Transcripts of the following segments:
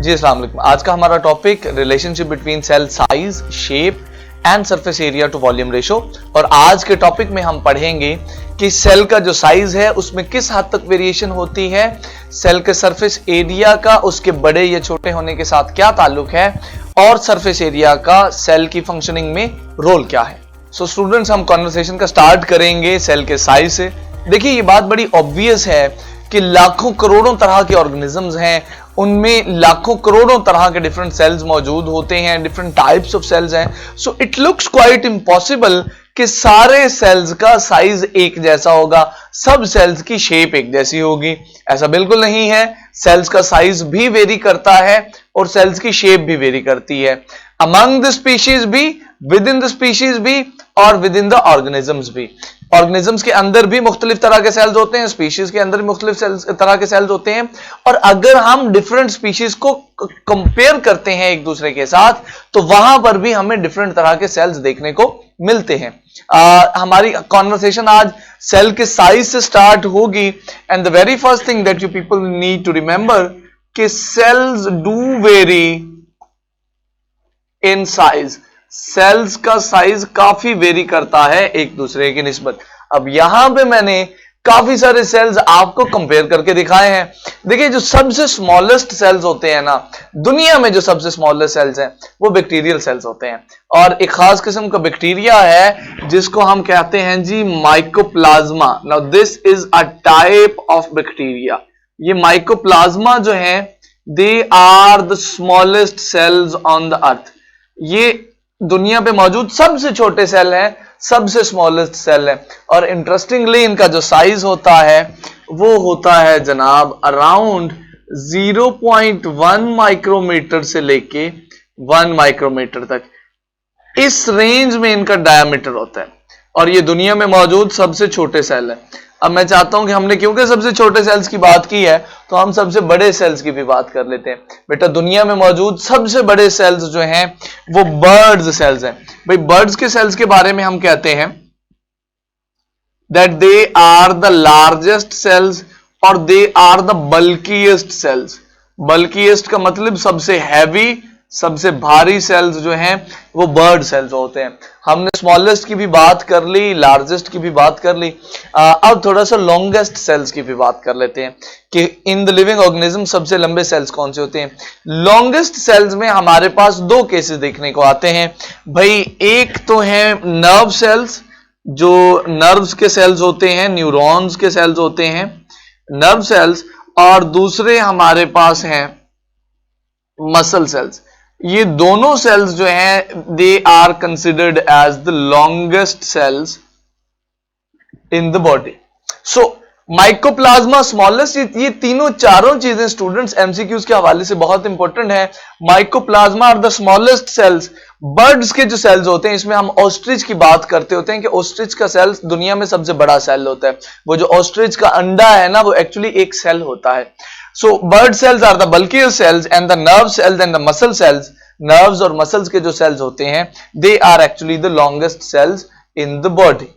जी अस्सलाम वालेकुम। आज का हमारा topic relationship between cell size, shape and surface area to volume ratio. और आज के टॉपिक में हम पढ़ेंगे कि सेल का जो साइज है उसमें किस हद तक वेरिएशन होती है, सेल के सरफेस एरिया का उसके बड़े या छोटे होने के साथ क्या ताल्लुक है, और सरफेस एरिया का सेल की फंक्शनिंग में रोल क्या है। सो स्टूडेंट्स, हम कॉन्वर्सेशन का स्टार्ट करेंगे सेल के साइज से। देखिए, ये बात बड़ी ऑब्वियस है कि लाखों करोड़ों तरह के ऑर्गेनिजम्स हैं, उनमें लाखों करोड़ों तरह के डिफरेंट सेल्स मौजूद होते हैं, डिफरेंट टाइप्स ऑफ सेल्स हैं। So it looks quite impossible कि सारे सेल्स का साइज एक जैसा होगा, सब सेल्स की शेप एक जैसी होगी। ऐसा बिल्कुल नहीं है। सेल्स का साइज भी वेरी करता है और सेल्स की शेप भी वेरी करती है, अमंग द स्पीशीज भी, विद इन द स्पीशीज भी, और विद इन द ऑर्गेनिजम्स भी। ऑर्गेनिजम्स के अंदर भी मुख्तलिफ तरह के सेल्स होते हैं, स्पीशीज के अंदर भी मुख्तलिफ तरह के सेल्स होते हैं। और अगर हम डिफरेंट स्पीशीज को कंपेयर करते हैं एक दूसरे के साथ, तो वहां पर भी हमें डिफरेंट तरह के सेल्स देखने को मिलते हैं। हमारी कॉन्वर्सेशन आज सेल के साइज से स्टार्ट होगी। And the very first thing that you people need to remember कि cells do vary in size. Cells का साइज काफी वेरी करता है एक दूसरे की निस्बत। अब यहां पे मैंने काफी सारे सेल्स आपको कंपेयर करके दिखाए हैं। देखिए, जो सबसे स्मॉलेस्ट सेल्स होते हैं ना दुनिया में, जो सबसे स्मॉलेस्ट सेल्स हैं वो बैक्टीरियल सेल्स होते हैं। और एक खास किस्म का बैक्टीरिया है जिसको हम कहते हैं जी mycoplasma. Now this is a type of bacteria. ये माइकोप्लाज्मा जो है, they are the smallest cells on the earth. ये दुनिया पे मौजूद सबसे छोटे सेल है, सबसे स्मॉलेस्ट सेल है। और इंटरेस्टिंगली इनका जो साइज होता है वो होता है जनाब अराउंड 0.1 माइक्रोमीटर से लेके 1 माइक्रोमीटर तक। इस रेंज में इनका डायमीटर होता है और ये दुनिया में मौजूद सबसे छोटे सेल है। अब मैं चाहता हूं कि हमने क्योंकि सबसे छोटे सेल्स की बात की है तो हम सबसे बड़े सेल्स की भी बात कर लेते हैं। बेटा, दुनिया में मौजूद सबसे बड़े सेल्स जो हैं वो बर्ड्स सेल्स हैं। भाई, बर्ड्स के सेल्स के बारे में हम कहते हैं that they are the largest cells और they are the bulkiest cells. Bulkiest का मतलब सबसे हैवी, सबसे भारी सेल्स जो हैं वो बर्ड सेल्स होते हैं। हमने स्मॉलेस्ट की भी बात कर ली, लार्जेस्ट की भी बात कर ली। अब थोड़ा सा लॉन्गेस्ट सेल्स की भी बात कर लेते हैं कि इन द लिविंग ऑर्गेनिज्म सबसे लंबे सेल्स कौन से होते हैं। लॉन्गेस्ट सेल्स में हमारे पास दो केसेस देखने को आते हैं भाई। एक तो है नर्व सेल्स, जो नर्व्स के सेल्स होते हैं, न्यूरॉन्स के सेल्स होते हैं, नर्व सेल्स। और दूसरे हमारे पास हैं मसल सेल्स। ये दोनों सेल्स जो हैं they are considered as the longest cells in the body. So mycoplasma, smallest, ये तीनों चारों चीजें स्टूडेंट्स एमसीक्यूज के हवाले से बहुत इंपॉर्टेंट है। Mycoplasma are the smallest cells. Birds के जो सेल्स होते हैं, इसमें हम ऑस्ट्रिच की बात करते होते हैं कि ऑस्ट्रिच का सेल दुनिया में सबसे बड़ा सेल होता है। वो जो ऑस्ट्रिच का अंडा है ना, वो एक्चुअली एक सेल होता है। So bird cells are the bulkier cells and the nerve cells and the muscle cells, nerves और muscles के जो cells होते हैं, they are actually the longest cells in the body।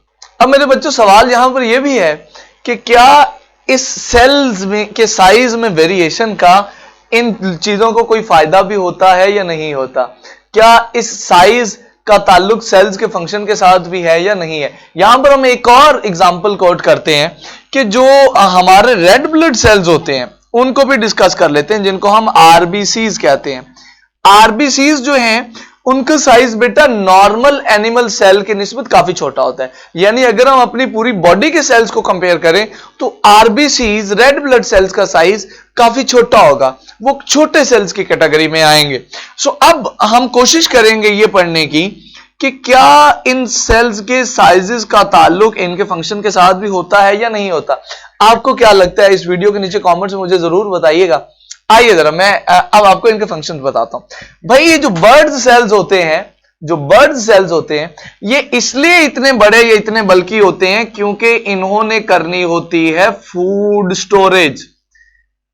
अब मेरे बच्चों, सवाल यहां पर यह भी है कि क्या इस सेल्स में के साइज में वेरिएशन का इन चीजों को कोई फायदा भी होता है या नहीं होता? क्या इस साइज का ताल्लुक सेल्स के फंक्शन के साथ भी है या नहीं है? यहां पर हम एक और एग्जांपल कोट करते हैं कि जो हमारे रेड ब्लड सेल्स होते हैं उनको भी डिस्कस कर लेते हैं, जिनको हम आरबीसीज कहते हैं। आरबीसीज जो हैं उनका साइज बेटा नॉर्मल एनिमल सेल के निस्बत काफी छोटा होता है। यानी अगर हम अपनी पूरी बॉडी के सेल्स को कंपेयर करें तो आरबीसीज, रेड ब्लड सेल्स का साइज काफी छोटा होगा, वो छोटे सेल्स की कैटेगरी में आएंगे। सो अब हम कोशिश करेंगे ये पढ़ने की कि क्या इन सेल्स के साइजेस का ताल्लुक इनके फंक्शन के साथ भी होता है या नहीं होता। आपको क्या लगता है? इस वीडियो के नीचे कमेंट्स में मुझे जरूर बताइएगा। आइए जरा मैं अब आपको इनके फंक्शन बताता हूं। भाई, ये जो बर्ड सेल्स होते हैं, जो बर्ड सेल्स होते हैं, ये इसलिए इतने बड़े या इतने बल्कि होते हैं क्योंकि इन्होंने करनी होती है फूड स्टोरेज।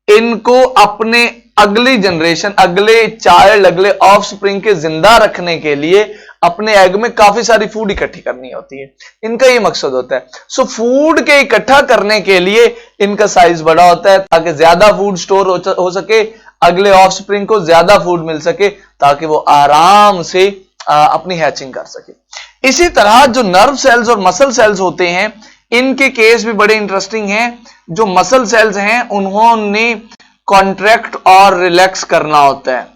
इनको अपने अगली जनरेशन, अगले चाइल्ड, अगले ऑफस्प्रिंग के जिंदा रखने के लिए अपने एग में काफी सारी फूड इकट्ठी करनी होती है। इनका ये मकसद होता है। सो फूड के इकट्ठा करने के लिए इनका साइज बड़ा होता है ताकि ज्यादा फूड स्टोर हो सके, अगले ऑफस्प्रिंग को ज्यादा फूड मिल सके ताकि वो आराम से अपनी हैचिंग कर सके। इसी तरह जो नर्व सेल्स और मसल सेल्स होते हैं, इनके केस भी बड़े इंटरेस्टिंग हैं। जो मसल सेल्स हैं उन्होंने कॉन्ट्रैक्ट और रिलैक्स करना होता है,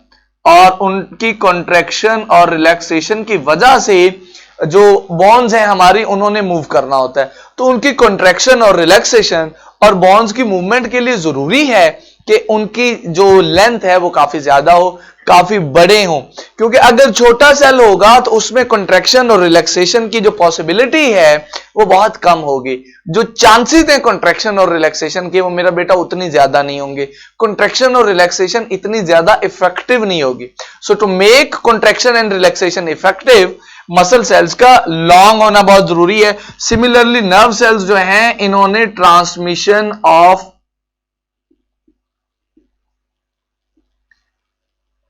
और उनकी कॉन्ट्रैक्शन और रिलैक्सेशन की वजह से जो बोन्स हैं हमारी, उन्होंने मूव करना होता है। तो उनकी कॉन्ट्रैक्शन और रिलैक्सेशन और बोन्स की मूवमेंट के लिए जरूरी है कि उनकी जो लेंथ है वो काफी ज्यादा हो, काफी बड़े हो, क्योंकि अगर छोटा सेल होगा तो उसमें कॉन्ट्रैक्शन और रिलैक्सेशन की जो पॉसिबिलिटी है वो बहुत कम होगी। जो चांसेस हैं कॉन्ट्रैक्शन और रिलैक्सेशन के, वो मेरा बेटा उतनी ज्यादा नहीं होंगे। कॉन्ट्रैक्शन और रिलैक्सेशन इतनी ज्यादा इफेक्टिव नहीं होगी। So to make contraction and relaxation effective, muscle cells का लॉन्ग होना बहुत जरूरी है। सिमिलरली नर्व सेल्स जो हैं, इन्होंने ट्रांसमिशन ऑफ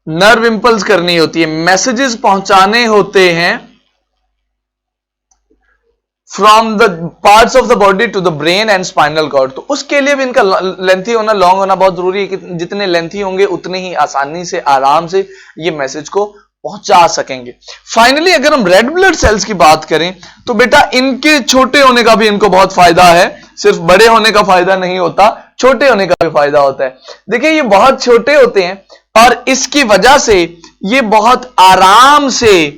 नर्व इंपल्स करनी होती है, मैसेजेस पहुंचाने होते हैं from the parts of the body to the brain and spinal cord. तो उसके लिए भी इनका लेंथी होना, लॉन्ग होना बहुत जरूरी है कि जितने लेंथी होंगे उतने ही आसानी से, आराम से ये मैसेज को पहुंचा सकेंगे। फाइनली अगर हम रेड ब्लड सेल्स की बात करें तो बेटा इनके छोटे होने का भी इनको बहुत फायदा है। सिर्फ बड़े होने का फायदा नहीं होता, छोटे होने का भी फायदा होता है। देखिए ये बहुत छोटे होते हैं और इसकी वजह से ये बहुत आराम से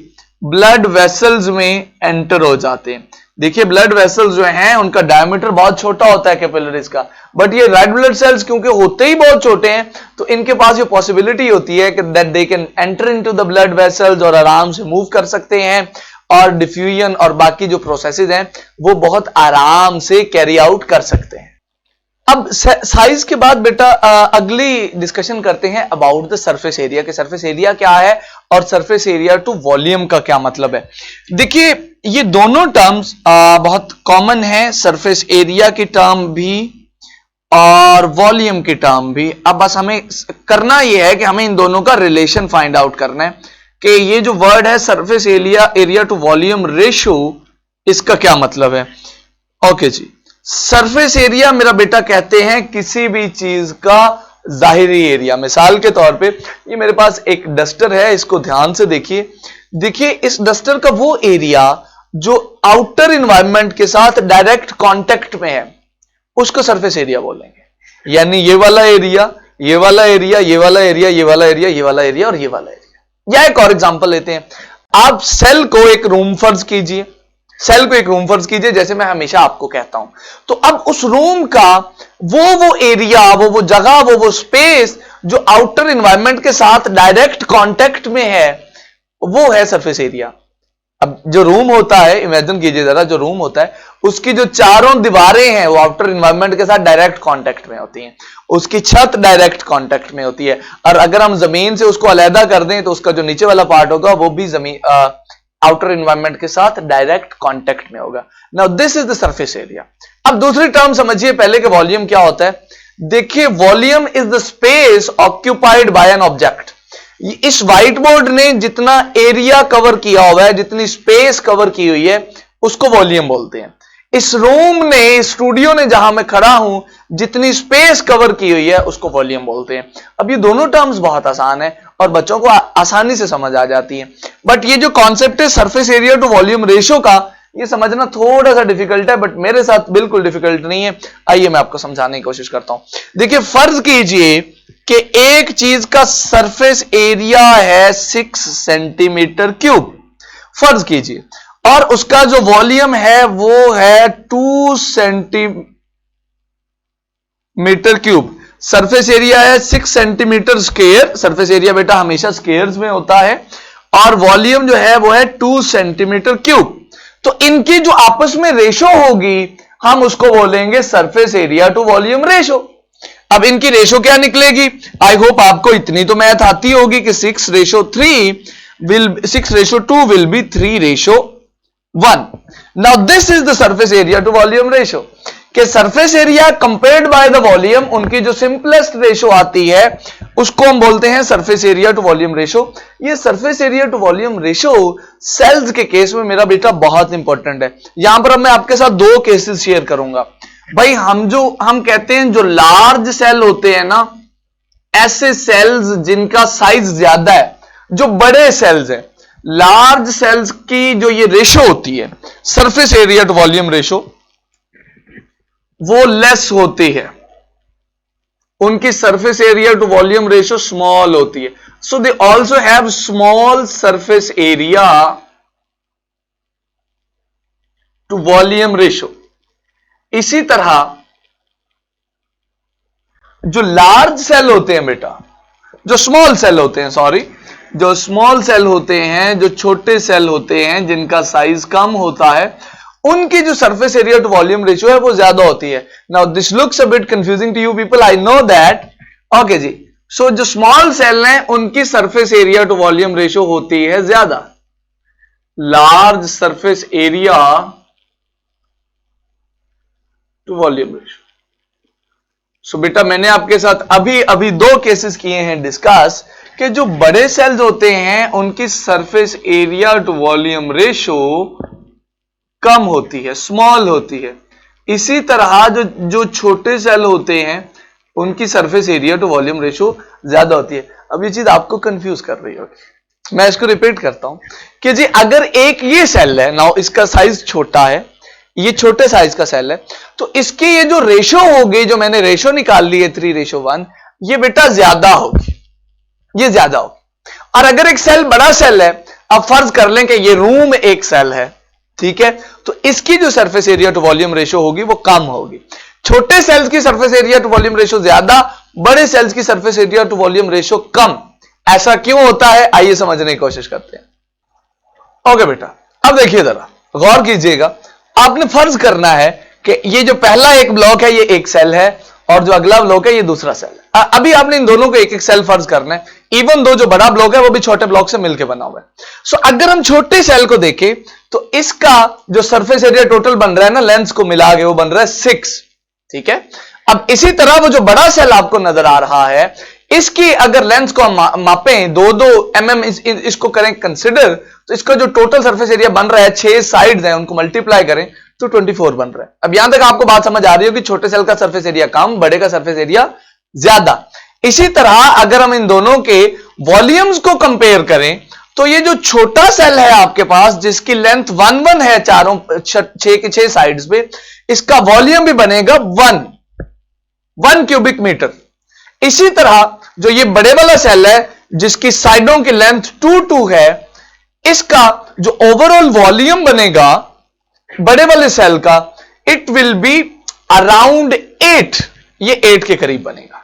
ब्लड वेसल्स में एंटर हो जाते हैं। देखिए ब्लड वेसल्स जो हैं उनका डायमीटर बहुत छोटा होता है कैपिलरीज का, बट ये रेड ब्लड सेल्स क्योंकि होते ही बहुत छोटे हैं तो इनके पास ये पॉसिबिलिटी होती है कि that they can enter into the blood vessels और आराम से मूव कर सकते हैं, और डिफ्यूजन और बाकी जो प्रोसेसेस हैं वो बहुत आराम से कैरी आउट कर सकते हैं। अब साइज के बाद बेटा अगली डिस्कशन करते हैं अबाउट द सरफेस एरिया के सरफेस एरिया क्या है और सरफेस एरिया टू वॉल्यूम का क्या मतलब है। देखिए ये दोनों टर्म्स बहुत कॉमन है, सरफेस एरिया की टर्म भी और वॉल्यूम की टर्म भी। अब बस हमें करना यह है कि हमें इन दोनों का रिलेशन फाइंड आउट करना है कि ये जो वर्ड है surface area to volume ratio, इसका क्या मतलब है। ओके जी, सरफेस एरिया मेरा बेटा कहते हैं किसी भी चीज का जाहिरी एरिया। मिसाल के तौर पे ये मेरे पास एक डस्टर है, इसको ध्यान से देखिए। देखिए इस डस्टर का वो एरिया जो आउटर एनवायरनमेंट के साथ डायरेक्ट कांटेक्ट में है उसको सरफेस एरिया बोलेंगे। यानी ये वाला एरिया, ये वाला एरिया, ये वाला एरिया, ये वाला एरिया, ये वाला एरिया और ये वाला एरिया। या एक और एग्जांपल लेते हैं, आप सेल को एक रूम फर्ज कीजिए, सेल को एक रूम फर्ज कीजिए जैसे मैं हमेशा आपको कहता हूं। तो अब उस रूम का वो एरिया, वो जगह, वो स्पेस जो आउटर एनवायरनमेंट के साथ डायरेक्ट कांटेक्ट में है वो है सरफेस एरिया। अब जो रूम होता है, इमेजिन कीजिए जरा, जो रूम होता है उसकी जो चारों दीवारें हैं वो आउटर एनवायरनमेंट के साथ डायरेक्ट कांटेक्ट में होती हैं, उसकी छत डायरेक्ट कांटेक्ट में होती है, और अगर हम जमीन से उसको अलहदा कर दें तो उसका जो नीचे वाला पार्ट होगा वो भी जमीन आउटर एनवायरनमेंट के साथ डायरेक्ट कांटेक्ट में होगा। Now this is the surface area. अब दूसरी टर्म समझिए पहले के वॉल्यूम क्या होता है। देखिए volume is the space occupied by an object. इस व्हाइट बोर्ड ने जितना एरिया कवर किया हुआ है, जितनी स्पेस कवर की हुई है, उसको वॉल्यूम बोलते हैं। इस रूम ने, स्टूडियो ने जहां मैं खड़ा हूं, जितनी स्पेस कवर की हुई है उसको वॉल्यूम बोलते हैं। अब ये दोनों टर्म्स बहुत आसान है और बच्चों को आसानी से समझ आ जाती है, बट ये जो कॉन्सेप्ट है surface area to volume ratio का, ये समझना थोड़ा सा डिफिकल्ट है, बट मेरे साथ बिल्कुल डिफिकल्ट नहीं है। आइए मैं आपको समझाने की कोशिश करता हूं। देखिए फर्ज कीजिए कि एक चीज का सरफेस एरिया है 6 सेंटीमीटर क्यूब, फर्ज कीजिए, और उसका जो वॉल्यूम है वो है 2 सेंटीमीटर क्यूब। सरफेस एरिया है 6 सेंटीमीटर स्क्वायर, सरफेस एरिया बेटा हमेशा स्क्वायर्स में होता है, और वॉल्यूम जो है वो है 2 सेंटीमीटर क्यूब। तो इनकी जो आपस में रेशो होगी हम उसको बोलेंगे surface area to volume ratio. अब इनकी रेशो क्या निकलेगी, आई होप आपको इतनी तो मैथ आती होगी कि 6:2 will be 3:1। Now this is the surface area to volume ratio. कि surface area compared by the volume, उनकी जो सिंपलेस्ट रेशो आती है उसको हम बोलते हैं surface area to volume ratio. ये surface area to volume ratio cells के केस में मेरा बेटा बहुत इंपॉर्टेंट है। यहां पर अब मैं आपके साथ 2 केसेस शेयर करूंगा। भाई हम कहते हैं जो लार्ज सेल होते हैं ना, ऐसे सेल्स जिनका साइज ज्यादा है, जो बड़े सेल्स हैं, लार्ज सेल्स की जो ये रेशो होती है, surface area to volume ratio, वो लेस होती है, उनकी surface area to volume ratio small होती है. So they also have small surface area to volume ratio. इसी तरह जो लार्ज सेल होते हैं बेटा, जो स्मॉल सेल होते हैं, सॉरी, जो स्मॉल सेल होते हैं, जो छोटे सेल होते हैं जिनका साइज कम होता है, उनकी जो surface area to volume ratio है वो ज्यादा होती है. Now this looks a bit confusing to you people, I know that. Okay जी, सो जो स्मॉल सेल हैं उनकी surface area to volume ratio होती है ज्यादा. Large surface area to volume ratio. So बेटा मैंने आपके साथ अभी अभी 2 केसेस किए हैं डिस्कस, कि जो बड़े सेल्स होते हैं उनकी surface area to volume ratio कम होती है, स्मॉल होती है. इसी तरह जो छोटे सेल होते हैं उनकी surface area to volume ratio ज्यादा होती है. अब ये चीज आपको कंफ्यूज कर रही होगी, मैं इसको रिपीट करता हूं कि जी अगर एक ये सेल है, नाउ इसका साइज छोटा है, ये छोटे साइज का सेल है, तो इसकी ये जो रेशो होगी, जो मैंने रेशो निकाल ली है 3:1, ये बेटा ज्यादा होगी, ये ज्यादा होगी. और अगर एक सेल बड़ा सेल है, अब फर्ज कर लें कि ये रूम एक सेल है, ठीक है, तो इसकी जो surface area to volume ratio होगी वो कम होगी. छोटे सेल्स की surface area to volume ratio ज्यादा, बड़े सेल्स की surface area to volume ratio कम. ऐसा क्यों होता है, आइए समझने की कोशिश करते हैं. ओके बेटा, अब देखिए जरा गौर कीजिएगा. आपने फर्ज करना है कि ये जो पहला एक ब्लॉक है ये एक सेल है, और जो अगला ब्लॉक है ये दूसरा सेल है. अभी आपने इन दोनों को एक एक सेल फर्ज करना है, इवन दो जो बड़ा ब्लॉक है वो भी छोटे ब्लॉक से मिलकर बना हुआ है. सो अगर हम छोटे सेल को देखें तो इसका जो सरफेस एरिया टोटल बन रहा है ना, लेंथ को मिला के, वो बन रहा है 6. ठीक है. अब इसी तरह वो जो बड़ा सेल आपको नजर आ रहा है, इसकी अगर लेंथ को हम मापें 2-2 mm इसको करें कंसिडर, तो इसका जो टोटल सरफेस एरिया बन रहा है, 6 साइड्स हैं, उनको मल्टीप्लाई करें तो 24 बन रहा है. अब यहां तक आपको बात समझ आ रही हो कि छोटे सेल का सरफेस एरिया कम, बड़े का सरफेस एरिया ज्यादा. इसी तरह अगर हम इन दोनों के वॉल्यूम्स को कंपेयर करें तो ये जो छोटा सेल है आपके पास, जिसकी लेंथ 1-1 है चारों 6 साइड्स पे, इसका वॉल्यूम भी बनेगा 1 क्यूबिक मीटर. इसी तरह जो ये बड़े वाला सेल है जिसकी साइडों की लेंथ 2-2 है, इसका जो ओवरऑल वॉल्यूम बनेगा बड़े वाले सेल का, इट विल बी अराउंड 8, ये 8 के करीब बनेगा.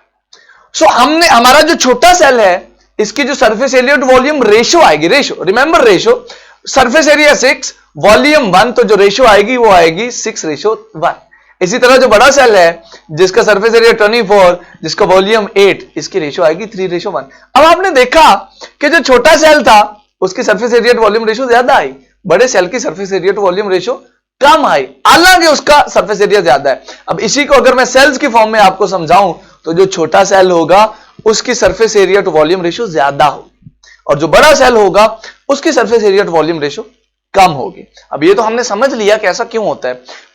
सो हमने हमारा जो छोटा सेल है इसकी जो surface area to volume ratio आएगी, ratio remember, ratio surface area 6 volume 1, तो जो रेशो आएगी वो आएगी 6:1. इसी तरह जो बड़ा सेल है जिसका सरफेस एरिया 24, जिसका वॉल्यूम 8, इसकी रेशो आएगी 3:1. अब आपने देखा कि जो छोटा सेल था उसकी surface area to volume ratio ज्यादा आई, बड़े सेल की surface area to volume ratio कम आई, हालांकि उसका सरफेस एरिया ज्यादा है. अब इसी को अगर मैं सेल्स की फॉर्म में आपको समझाऊं तो जो छोटा सेल होगा उसकी surface area to volume ratio ज्यादा होगी, और जो बड़ा सेल होगा उसकी surface area to volume ratio कम होगी. अब ये तो हमने समझ लिया कि ऐसा क्यों होता है.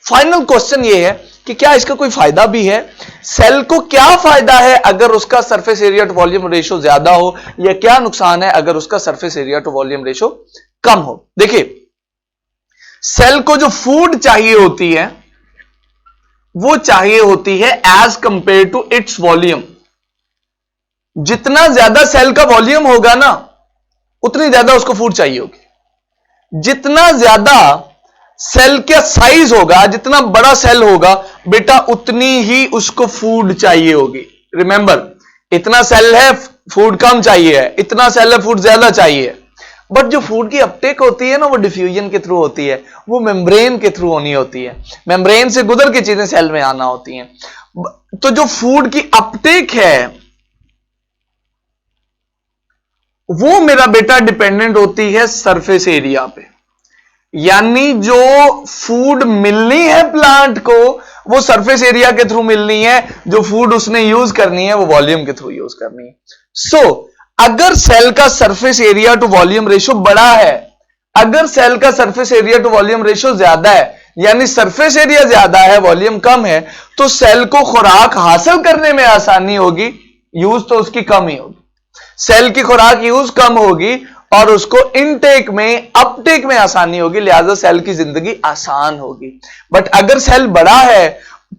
फाइनल क्वेश्चन ये है कि क्या इसका कोई फायदा भी है, सेल को क्या फायदा है अगर उसका surface area to volume ratio ज्यादा हो, या क्या नुकसान है अगर उसका surface area to volume ratio कम हो. देखिए, सेल को जो फूड चाहिए होती है वो चाहिए होती है as compare to its volume. जितना ज्यादा सेल का वॉल्यूम होगा ना, उतनी ज्यादा उसको फूड चाहिए होगी. जितना ज्यादा सेल का साइज होगा, जितना बड़ा सेल होगा बेटा, उतनी ही उसको फूड चाहिए होगी. रिमेंबर, इतना सेल है फूड कम चाहिए है, इतना सेल है फूड ज्यादा चाहिए. बट जो फूड की अपटेक होती है ना, वो डिफ्यूजन के थ्रू होती है, वो मेम्ब्रेन के थ्रू होनी होती है, मेम्ब्रेन से गुजर के चीजें सेल में आना होती हैं. तो जो फूड की अपटेक है वो मेरा बेटा डिपेंडेंट होती है सरफेस एरिया पे. यानी जो फूड मिलनी है प्लांट को वो सरफेस एरिया के थ्रू मिलनी है, जो फूड उसने यूज करनी है वो वॉल्यूम के थ्रू यूज करनी है. सो अगर सेल का surface area to volume ratio बड़ा है, अगर सेल का surface area to volume ratio ज्यादा है, यानी सरफेस एरिया ज्यादा है वॉल्यूम कम है, तो सेल को खुराक हासिल करने में आसानी होगी, यूज तो उसकी कम ही होगी, सेल की खुराक यूज कम होगी और उसको इनटेक में अपटेक में आसानी होगी, लिहाजा सेल की जिंदगी आसान होगी। बट अगर सेल बड़ा है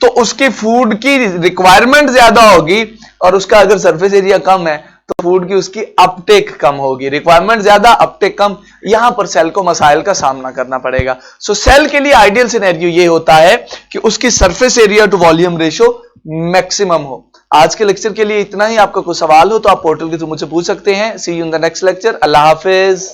तो उसकी फूड की रिक्वायरमेंट ज्यादा होगी और उसका अगर सरफेस एरिया कम है तो फूड की उसकी अपटेक कम होगी, रिक्वायरमेंट ज्यादा अपटेक कम, यहां पर सेल को मसाइल का सामना करना पड़ेगा। सो सेल के लिए आइडियल सिनेरियो ये होता है कि उसकी surface area to volume ratio maximum हो। आज के लेक्चर के लिए इतना ही। आपका कोई सवाल हो तो आप पोर्टल के थ्रू मुझसे पूछ सकते हैं। See you in the next lecture. अल्लाह हाफिज।